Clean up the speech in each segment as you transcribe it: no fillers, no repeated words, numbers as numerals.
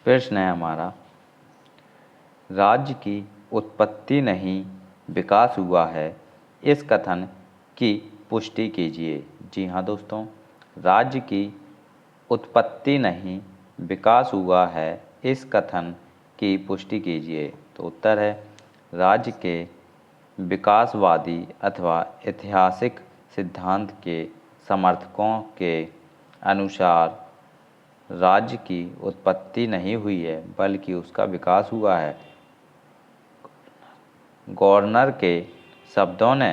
प्रश्न है हमारा, राज्य की उत्पत्ति नहीं विकास हुआ है, इस कथन की पुष्टि कीजिए। जी हाँ दोस्तों, राज्य की उत्पत्ति नहीं विकास हुआ है, इस कथन की पुष्टि कीजिए। तो उत्तर है, राज्य के विकासवादी अथवा ऐतिहासिक सिद्धांत के समर्थकों के अनुसार राज्य की उत्पत्ति नहीं हुई है, बल्कि उसका विकास हुआ है। गवर्नर के शब्दों ने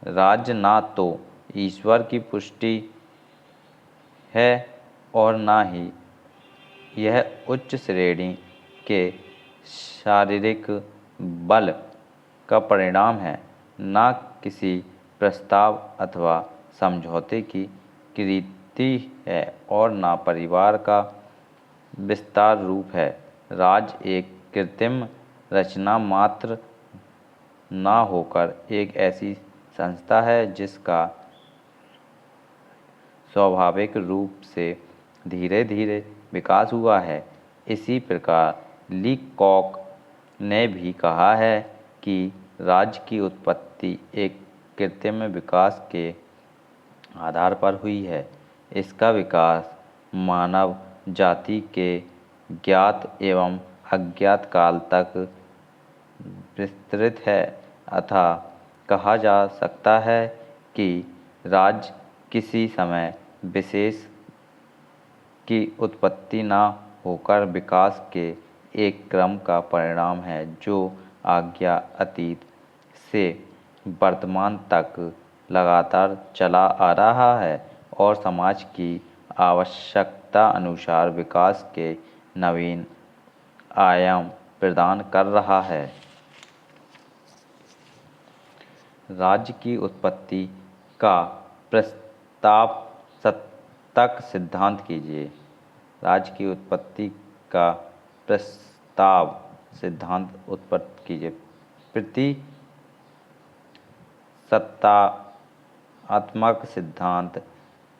राज्य ना तो ईश्वर की पुष्टि है और ना ही यह उच्च श्रेणी के शारीरिक बल का परिणाम है, ना किसी प्रस्ताव अथवा समझौते की कृति है और ना परिवार का विस्तार रूप है। राज्य एक कृत्रिम रचना मात्र ना होकर एक ऐसी संस्था है जिसका स्वाभाविक रूप से धीरे धीरे विकास हुआ है। इसी प्रकार लीकॉक ने भी कहा है कि राज्य की उत्पत्ति एक कृत्रिम विकास के आधार पर हुई है। इसका विकास मानव जाति के ज्ञात एवं अज्ञात काल तक विस्तृत है, अतः कहा जा सकता है कि राज्य किसी समय विशेष की उत्पत्ति न होकर विकास के एक क्रम का परिणाम है, जो आज्ञा अतीत से वर्तमान तक लगातार चला आ रहा है और समाज की आवश्यकता अनुसार विकास के नवीन आयाम प्रदान कर रहा है। राज्य की उत्पत्ति का प्रस्तावक सिद्धांत कीजिए। राज्य की उत्पत्ति का प्रस्ताव सिद्धांत उत्पत्ति कीजिए। प्रतिसत्तात्मक सिद्धांत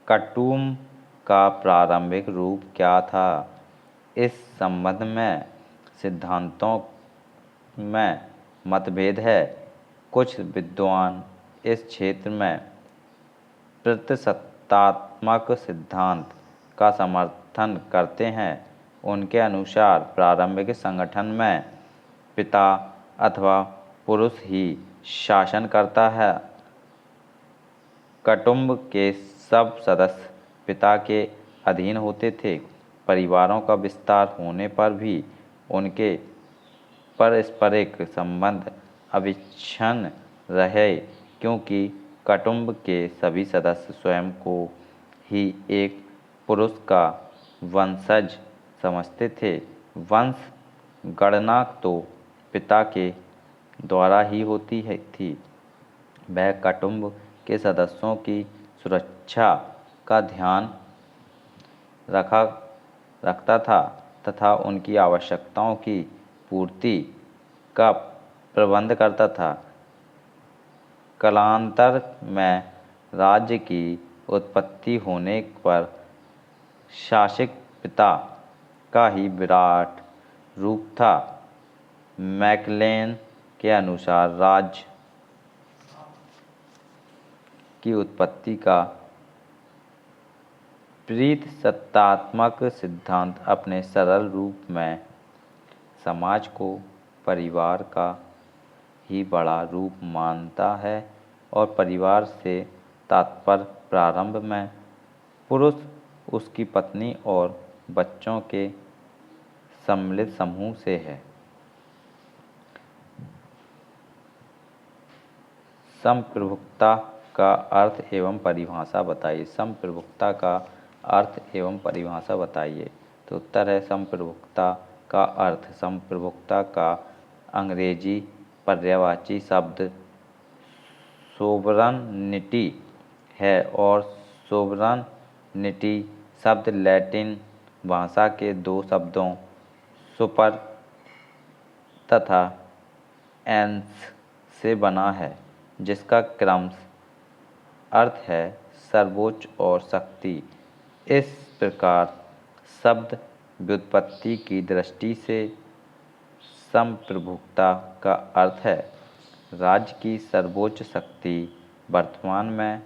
कटुम का प्रारंभिक रूप क्या था? इस संबंध में सिद्धांतों में मतभेद है। कुछ विद्वान इस क्षेत्र में प्रतिसत्तात्मक सिद्धांत का समर्थन करते हैं। उनके अनुसार प्रारंभिक संगठन में पिता अथवा पुरुष ही शासन करता है। कुटुंब के सब सदस्य पिता के अधीन होते थे। परिवारों का विस्तार होने पर भी उनके पारस्परिक संबंध अविच्छिन्न रहे, क्योंकि कुटुंब के सभी सदस्य स्वयं को ही एक पुरुष का वंशज समझते थे। वंश गणना तो पिता के द्वारा ही होती थी। वह कुटुंब के सदस्यों की सुरक्षा का ध्यान रखता था तथा उनकी आवश्यकताओं की पूर्ति का प्रबंध करता था। कालांतर में राज्य की उत्पत्ति होने पर शासक पिता का ही विराट रूप था। मैकलेन के अनुसार राज्य की उत्पत्ति का प्रतिसत्तात्मक सिद्धांत अपने सरल रूप में समाज को परिवार का ही बड़ा रूप मानता है और परिवार से तात्पर्य प्रारंभ में पुरुष, उसकी पत्नी और बच्चों के सम्मिलित समूह से है। संप्रभुता का अर्थ एवं परिभाषा बताइए। संप्रभुता का अर्थ एवं परिभाषा बताइए। तो उत्तर है, संप्रभुता का अर्थ संप्रभुता का अंग्रेजी पर्यायवाची शब्द सोवरनिटी है और सोवरनिटी शब्द लैटिन भाषा के दो शब्दों सुपर तथा एंस से बना है, जिसका क्रमशः अर्थ है सर्वोच्च और शक्ति। इस प्रकार शब्द व्युत्पत्ति की दृष्टि से संप्रभुता का अर्थ है राज्य की सर्वोच्च शक्ति वर्तमान में